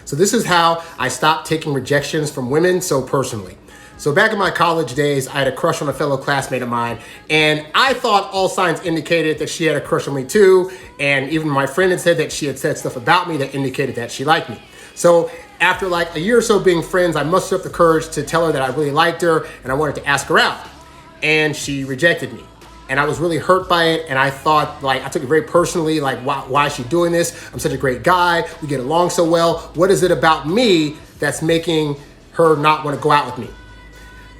So this is how I stopped taking rejections from women so personally. So back in my college days, I had a crush on a fellow classmate of mine, and I thought all signs indicated that she had a crush on me too, and even my friend had said that she had said stuff about me that indicated that she liked me. So after like a year or so being friends, I mustered up the courage to tell her that I really liked her and I wanted to ask her out, and she rejected me. And I was really hurt by it, and I thought, like, I took it very personally, like, why is she doing this? I'm such a great guy, we get along so well. What is it about me that's making her not want to go out with me?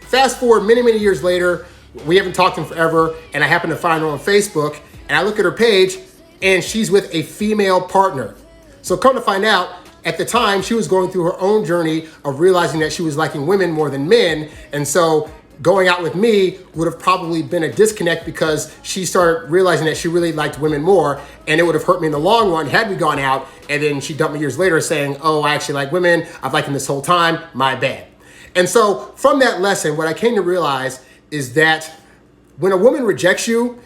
Fast forward many, many years later, we haven't talked in forever, and I happen to find her on Facebook, and I look at her page, and she's with a female partner. So come to find out, at the time, she was going through her own journey of realizing that she was liking women more than men, and so going out with me would have probably been a disconnect because she started realizing that she really liked women more, and it would have hurt me in the long run had we gone out, and then she dumped me years later saying, oh, I actually like women, I've liked them this whole time, my bad. And so from that lesson, what I came to realize is that when a woman rejects you,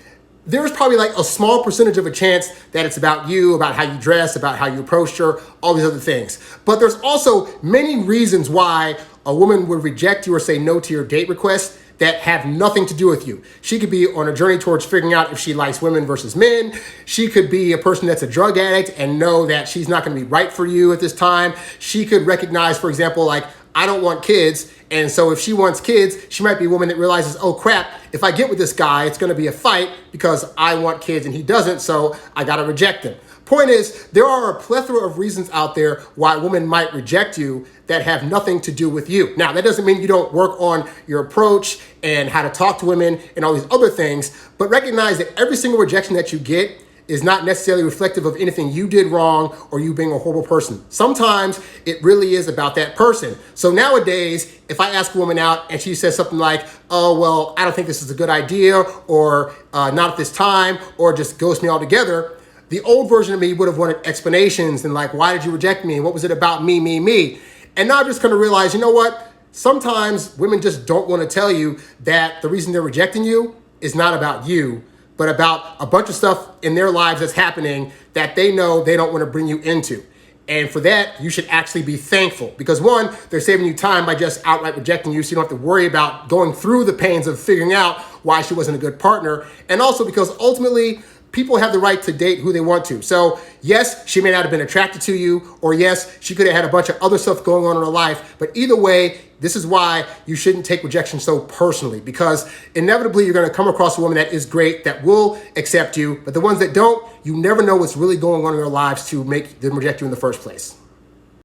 there's probably like a small percentage of a chance that it's about you, about how you dress, about how you approached her, all these other things. But there's also many reasons why a woman would reject you or say no to your date request that have nothing to do with you. She could be on a journey towards figuring out if she likes women versus men. She could be a person that's a drug addict and know that she's not going to be right for you at this time. She could recognize, for example, like, I don't want kids, and so if she wants kids, she might be a woman that realizes, oh crap, if I get with this guy, it's gonna be a fight because I want kids and he doesn't, so I gotta reject him. Point is, there are a plethora of reasons out there why a woman might reject you that have nothing to do with you. Now, that doesn't mean you don't work on your approach and how to talk to women and all these other things, but recognize that every single rejection that you get is not necessarily reflective of anything you did wrong or you being a horrible person. Sometimes it really is about that person. So nowadays, if I ask a woman out and she says something like, oh, well, I don't think this is a good idea, or not at this time, or just ghost me altogether, the old version of me would have wanted explanations and like, why did you reject me? And what was it about me? And now I'm just gonna realize, you know what? Sometimes women just don't wanna tell you that the reason they're rejecting you is not about you, but about a bunch of stuff in their lives that's happening that they know they don't want to bring you into. And for that, you should actually be thankful because one, they're saving you time by just outright rejecting you so you don't have to worry about going through the pains of figuring out why she wasn't a good partner. And also because ultimately, people have the right to date who they want to. So yes, she may not have been attracted to you, or yes, she could have had a bunch of other stuff going on in her life, but either way, this is why you shouldn't take rejection so personally, because inevitably you're gonna come across a woman that is great, that will accept you, but the ones that don't, you never know what's really going on in their lives to make them reject you in the first place.